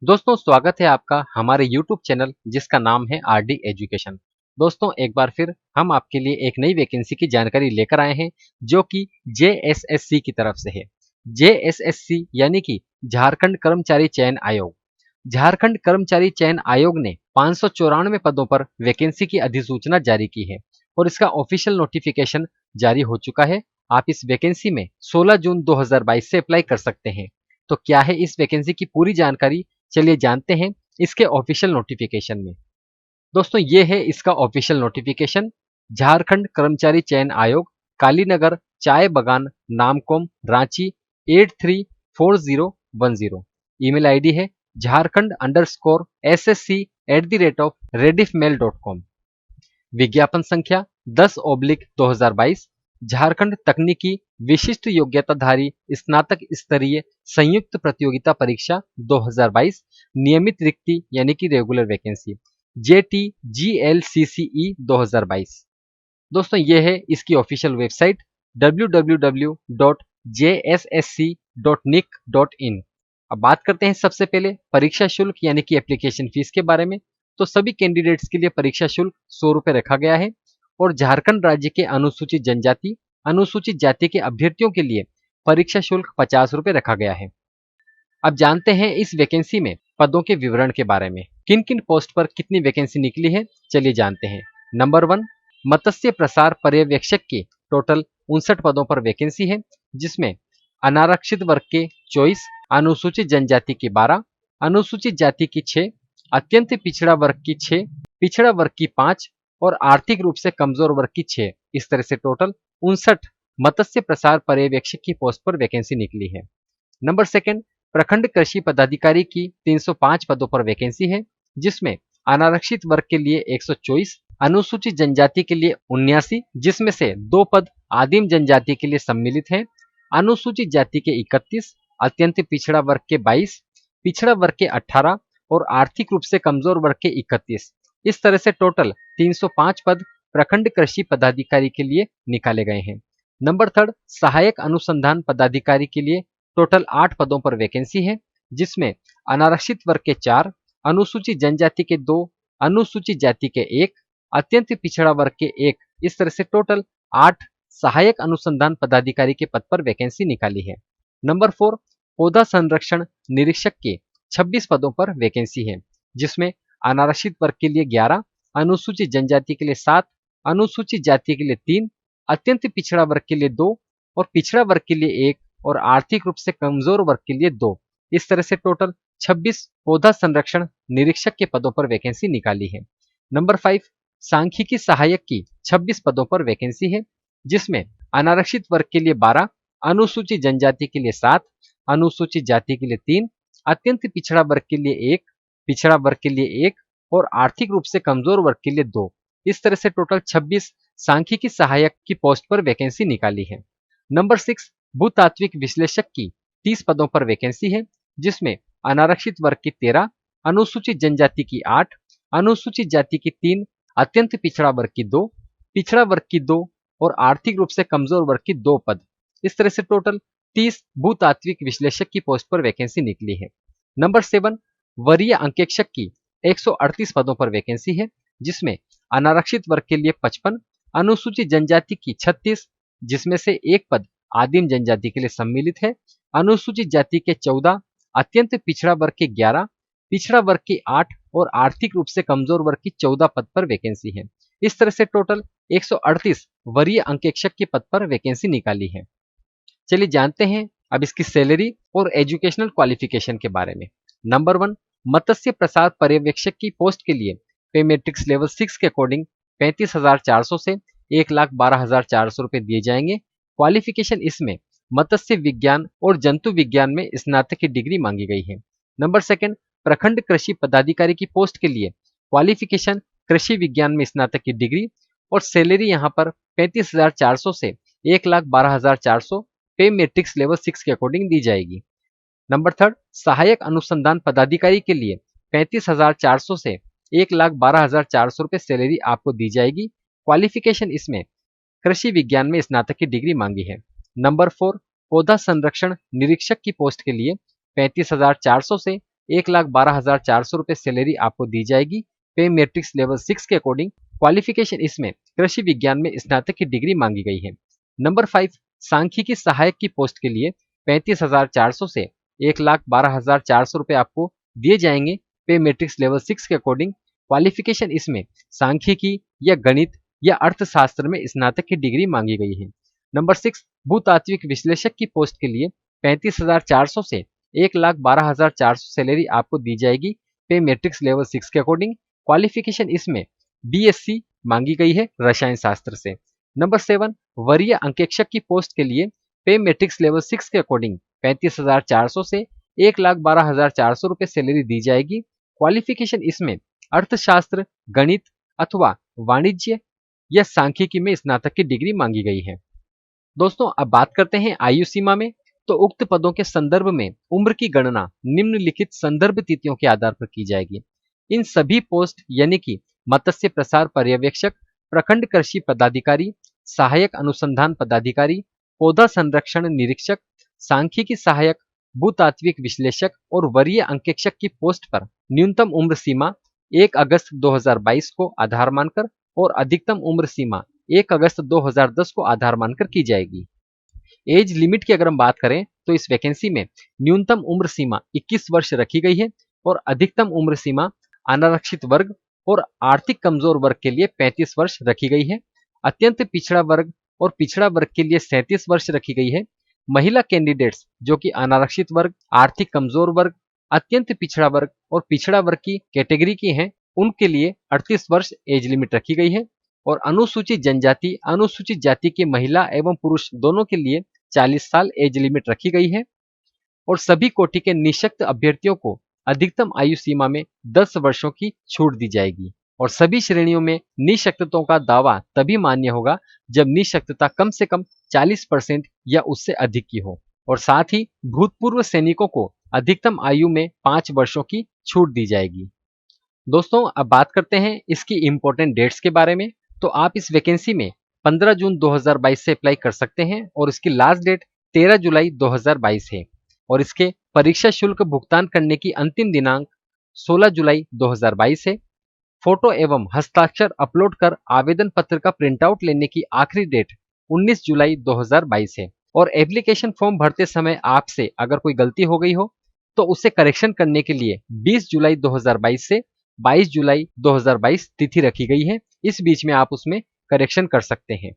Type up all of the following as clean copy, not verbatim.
दोस्तों स्वागत है आपका हमारे YouTube चैनल जिसका नाम है आरडी एजुकेशन। दोस्तों एक बार फिर हम आपके लिए एक नई वैकेंसी की जानकारी लेकर आए हैं जो कि जेएसएससी की तरफ से है। जेएसएससी यानी कि झारखंड कर्मचारी चयन आयोग। झारखंड कर्मचारी चयन आयोग ने 594 पदों पर वैकेंसी की अधिसूचना जारी की है और इसका ऑफिशियल नोटिफिकेशन जारी हो चुका है। आप इस वैकेंसी में 16 जून 2022 से अप्लाई कर सकते हैं। तो क्या है इस वैकेंसी की पूरी जानकारी, चलिए जानते हैं इसके ऑफिशियल नोटिफिकेशन में। दोस्तों ये है इसका ऑफिशियल नोटिफिकेशन। झारखंड कर्मचारी चयन आयोग, कालीनगर, चाय बगान, नामकोम, रांची 834010। ईमेल आईडी है jharkhand_ssc@rediffmail.com। विज्ञापन संख्या 10/2022। झारखंड तकनीकी विशिष्ट योग्यताधारी स्नातक स्तरीय संयुक्त प्रतियोगिता परीक्षा 2022। नियमित रिक्ति यानी कि रेगुलर वैकेंसी JTGLCCE 2022। दोस्तों ये है इसकी ऑफिशियल वेबसाइट www.jssc.nic.in। अब बात करते हैं सबसे पहले परीक्षा शुल्क यानी कि एप्लीकेशन फीस के बारे में। तो सभी कैंडिडेट्स के लिए परीक्षा शुल्क 100 रुपए रखा गया है और झारखंड राज्य के अनुसूचित जनजाति, अनुसूचित जाति के अभ्यर्थियों के लिए परीक्षा शुल्क 50 रुपए रखा गया है। अब जानते हैं इस वैकेंसी में पदों के विवरण के बारे में। किन किन पोस्ट पर कितनी वैकेंसी निकली है, चलिए जानते हैं। नंबर 1, मत्स्य प्रसार पर्यवेक्षक की टोटल 59 पदों पर वैकेंसी है, जिसमें अनारक्षित वर्ग के 24, अनुसूचित जनजाति की 12, अनुसूचित जाति की 6, अत्यंत पिछड़ा वर्ग की 6, पिछड़ा वर्ग की 5 और आर्थिक रूप से कमजोर वर्ग की 6। इस तरह से टोटल 59 मत्स्य प्रसार पर्यवेक्षक की पोस्ट पर वैकेंसी निकली है। नंबर 2, प्रखंड कृषि पदाधिकारी की 305 पदों पर वैकेंसी है, जिसमें अनारक्षित वर्ग के लिए 124, अनुसूचित जनजाति के लिए 79, जिसमें से 2 पद आदिम जनजाति के लिए सम्मिलित हैं, अनुसूचित जाति के 31, अत्यंत पिछड़ा वर्ग के 22, पिछड़ा वर्ग के 18 और आर्थिक रूप से कमजोर वर्ग के 31। इस तरह से टोटल 305 पद प्रखंड कृषि पदाधिकारी के लिए निकाले गए हैं। नंबर 3, सहायक अनुसंधान पदाधिकारी के लिए टोटल 8 पदों पर वैकेंसी है, जिसमें अनारक्षित वर्ग के 4, अनुसूचित जनजाति के 2, अनुसूचित जाति के 1, अत्यंत पिछड़ा वर्ग के 1। इस तरह से टोटल 8 सहायक अनुसंधान पदाधिकारी के पद पर वैकेंसी निकाली है। नंबर 4, पौधा संरक्षण निरीक्षक के 26 पदों पर वैकेंसी है, जिसमें अनारक्षित वर्ग के लिए 11, अनुसूचित जनजाति के लिए 7, अनुसूचित जाति के लिए 3, अत्यंत पिछड़ा वर्ग के लिए 2 और पिछड़ा वर्ग के लिए 1 और आर्थिक रूप से कमजोर वर्ग के लिए 2। इस तरह से टोटल 26 पौधा संरक्षण निरीक्षक के पदों पर वैकेंसी निकाली है। नंबर 5, सांख्यिकी सहायक की 26 पदों पर वैकेंसी है, जिसमें अनारक्षित वर्ग के लिए 12, अनुसूचित जनजाति के लिए 7, अनुसूचित जाति के लिए 3, अत्यंत पिछड़ा वर्ग के लिए 1, पिछड़ा वर्ग के लिए 1 और आर्थिक रूप से कमजोर वर्ग के लिए 2। इस तरह से टोटल 26 सांख्यिकी सहायक की पोस्ट पर वैकेंसी निकाली है। नंबर 6, भूतात्विक विश्लेषक की 30 पदों पर वैकेंसी है, जिसमें अनारक्षित वर्ग की 13, अनुसूचित जनजाति की 8, अनुसूचित जाति की 3, अत्यंत पिछड़ा वर्ग की 2, पिछड़ा वर्ग की 2 और आर्थिक रूप से कमजोर वर्ग की 2 पद। इस तरह से टोटल 30 भूतात्विक विश्लेषक की पोस्ट पर वैकेंसी निकली है। नंबर 7, वरीय अंकेक्षक की 138 पदों पर वैकेंसी है, जिसमें अनारक्षित वर्ग के लिए 55, अनुसूचित जनजाति की 36, जिसमें से 1 पद आदिम जनजाति के लिए सम्मिलित है, अनुसूचित जाति के 14, अत्यंत पिछड़ा वर्ग के 11, पिछड़ा वर्ग के 8 और आर्थिक रूप से कमजोर वर्ग की 14 पद पर वैकेंसी है। इस तरह से टोटल 138 वरीय अंकेक्षक के पद पर वैकेंसी निकाली है। चलिए जानते हैं अब इसकी सैलरी और एजुकेशनल क्वालिफिकेशन के बारे में। नंबर 1, मत्स्य प्रसार पर्यवेक्षक की पोस्ट के लिए पे मैट्रिक्स लेवल 6 के अकॉर्डिंग 35,400 से 1,12,400 रुपए दिए जाएंगे। क्वालिफिकेशन इसमें मत्स्य विज्ञान और जंतु विज्ञान में स्नातक की डिग्री मांगी गई है। नंबर 2, प्रखंड कृषि पदाधिकारी की पोस्ट के लिए क्वालिफिकेशन कृषि विज्ञान में स्नातक की डिग्री और सैलरी यहाँ पर 35,400 से 1,12,400 पे मैट्रिक्स लेवल 6 के अकॉर्डिंग दी जाएगी। नंबर 3, सहायक अनुसंधान पदाधिकारी के लिए 35,400 से 1,12,400 रुपए सैलरी आपको दी जाएगी। क्वालिफिकेशन इसमें कृषि विज्ञान में स्नातक की डिग्री मांगी है। नंबर 4, पौधा संरक्षण निरीक्षक की पोस्ट के लिए 35,400 से 1,12,400 सैलरी आपको दी जाएगी। पे मैट्रिक्स लेवल 6 के अकॉर्डिंग। क्वालिफिकेशन इसमें कृषि विज्ञान में स्नातक की डिग्री मांगी गई है। नंबर 5, सांख्यिकी सहायक की पोस्ट के लिए 35,400 से 1,12,400 रुपए आपको दिए जाएंगे। पे मैट्रिक्स लेवल 6 के अकॉर्डिंग। क्वालिफिकेशन इसमें सांख्यिकी या गणित या अर्थशास्त्र में स्नातक की डिग्री मांगी गई है। नंबर 6, भूतात्विक विश्लेषक की पोस्ट के लिए 35,400 से 1,12,400 सैलरी आपको दी जाएगी। पे मैट्रिक्स लेवल 6 के अकॉर्डिंग। क्वालिफिकेशन इसमें बीएससी मांगी गई है रसायन शास्त्र से। नंबर 7, वरीय अंकेक्षक की पोस्ट के लिए पे मैट्रिक्स लेवल 6 के अकॉर्डिंग 35,400 से 1,12,400 रुपए सैलरी दी जाएगी। क्वालिफिकेशन इसमें अर्थशास्त्र, गणित अथवा वाणिज्य या सांख्यिकी में स्नातक की डिग्री मांगी गई है। दोस्तों अब बात करते हैं आयु सीमा में। तो उक्त पदों के संदर्भ में उम्र की गणना निम्नलिखित संदर्भ तिथियों के आधार पर की जाएगी। इन सभी पोस्ट यानी कि मत्स्य प्रसार पर्यवेक्षक, प्रखंड कृषि पदाधिकारी, सहायक अनुसंधान पदाधिकारी, पौधा संरक्षण निरीक्षक, सांख्यिकी सहायक, भूतात्विक विश्लेषक और वरीय अंकेक्षक की पोस्ट पर न्यूनतम उम्र सीमा 1 अगस्त 2022 को आधार मानकर और अधिकतम उम्र सीमा 1 अगस्त 2010 को आधार मानकर की जाएगी। एज लिमिट की अगर हम बात करें तो इस वैकेंसी में न्यूनतम उम्र सीमा 21 वर्ष रखी गई है और अधिकतम उम्र सीमा अनारक्षित वर्ग और आर्थिक कमजोर वर्ग के लिए 35 वर्ष रखी गई है। अत्यंत पिछड़ा वर्ग और पिछड़ा वर्ग के लिए 37 वर्ष रखी गई है। महिला कैंडिडेट्स जो कि अनारक्षित वर्ग, आर्थिक कमजोर वर्ग, अत्यंत पिछड़ा वर्ग और पिछड़ा वर्ग की कैटेगरी की हैं, उनके लिए 38 वर्ष एज लिमिट रखी गई है। और अनुसूचित जनजाति, अनुसूचित जाति के महिला एवं पुरुष दोनों के लिए 40 साल एज लिमिट रखी गई है। और सभी कोटि के निःशक्त अभ्यर्थियों को अधिकतम आयु सीमा में 10 वर्षों की छूट दी जाएगी। और सभी श्रेणियों में निःशक्तताओं का दावा तभी मान्य होगा जब निःशक्तता कम से कम 40% या उससे अधिक की हो। और साथ ही भूतपूर्व सैनिकों को अधिकतम आयु में 5 वर्षों की छूट दी जाएगी। दोस्तों अब बात करते हैं इसकी इंपॉर्टेंट डेट्स के बारे में। तो आप इस वैकेंसी में 15 जून 2022 से अप्लाई कर सकते हैं और इसकी लास्ट डेट 13 जुलाई 2022 है। और इसके परीक्षा शुल्क भुगतान करने की अंतिम दिनांक 16 जुलाई 2022 है। फोटो एवं हस्ताक्षर अपलोड कर आवेदन पत्र का प्रिंटआउट लेने की आखिरी डेट 19 जुलाई 2022 है। और एप्लीकेशन फॉर्म भरते समय आपसे अगर कोई गलती हो गई हो तो उसे करेक्शन करने के लिए 20 जुलाई 2022 से 22 जुलाई 2022 तिथि रखी गई है। इस बीच में आप उसमें करेक्शन कर सकते हैं।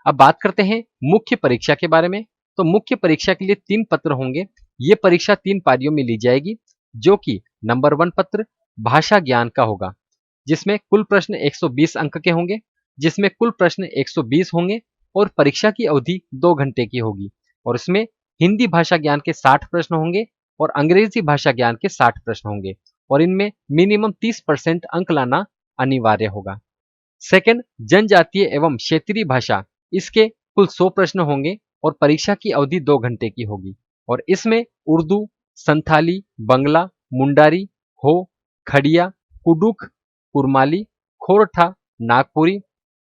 अब बात करते हैं मुख्य परीक्षा के बारे में। तो मुख्य परीक्षा के लिए 3 पत्र होंगे। ये परीक्षा 3 पारियों में ली जाएगी, जो कि नंबर 1 पत्र भाषा ज्ञान का होगा, जिसमें कुल प्रश्न 120 अंक के होंगे, जिसमें कुल प्रश्न 120 होंगे और परीक्षा की अवधि 2 घंटे की होगी। और इसमें हिंदी भाषा ज्ञान के 60 प्रश्न होंगे और अंग्रेजी भाषा ज्ञान के 60 प्रश्न होंगे और इनमें मिनिमम 30% अंक लाना अनिवार्य होगा। सेकंड, जनजातीय एवं क्षेत्रीय भाषा, इसके कुल 100 प्रश्न होंगे और परीक्षा की अवधि 2 घंटे की होगी। और इसमें उर्दू, संथाली, बंगला, मुंडारी, हो, खड़िया, कुडुख, कुरमाली, खोरठा, नागपुरी,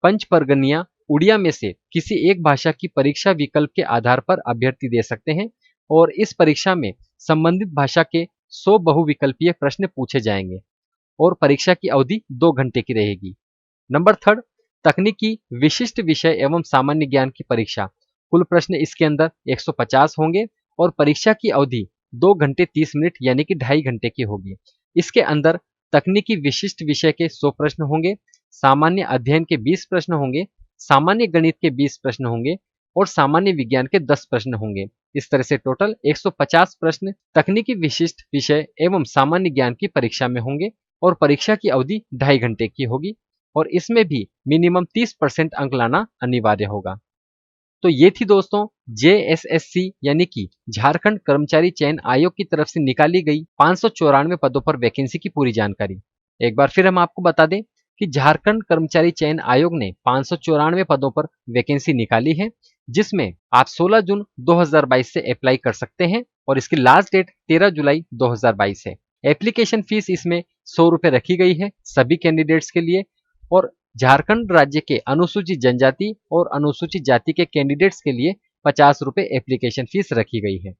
पंचपरगनिया, उड़िया में से किसी एक भाषा की परीक्षा विकल्प के आधार पर अभ्यर्थी दे सकते हैं। और इस परीक्षा में संबंधित भाषा के 100 बहुविकल्पीय प्रश्न पूछे जाएंगे और परीक्षा की अवधि 2 घंटे की रहेगी। नंबर 3, तकनीकी विशिष्ट विषय एवं सामान्य ज्ञान की परीक्षा। कुल प्रश्न इसके अंदर 150 होंगे और परीक्षा की अवधि 2 घंटे 30 मिनट यानी कि 2.5 घंटे की होगी। इसके अंदर तकनीकी विशिष्ट विषय के 100 प्रश्न होंगे, सामान्य अध्ययन के 20 प्रश्न होंगे, सामान्य गणित के 20 प्रश्न होंगे और सामान्य विज्ञान के 10 प्रश्न होंगे। इस तरह से टोटल 150 प्रश्न तकनीकी विशिष्ट विषय एवं सामान्य ज्ञान की परीक्षा में होंगे और परीक्षा की अवधि 2.5 घंटे की होगी। और इसमें भी मिनिमम 30% अंक लाना अनिवार्य होगा। तो ये थी दोस्तों JSSC यानी कि झारखंड कर्मचारी चयन आयोग की तरफ से निकाली गई 594 पदों पर वैकेंसी की पूरी जानकारी। एक बार फिर हम आपको बता दें कि झारखंड कर्मचारी चयन आयोग ने 594 पदों पर वैकेंसी निकाली है, जिसमें आप 16 जून 2022 से अप्लाई कर सकते हैं और इसकी लास्ट डेट 13 जुलाई 2022 है। एप्लीकेशन फीस इसमें 100 रुपए रखी गई है सभी कैंडिडेट्स के लिए। और झारखंड राज्य के अनुसूचित जनजाति और अनुसूचित जाति के कैंडिडेट्स के लिए 50 रुपए एप्लीकेशन फीस रखी गई है।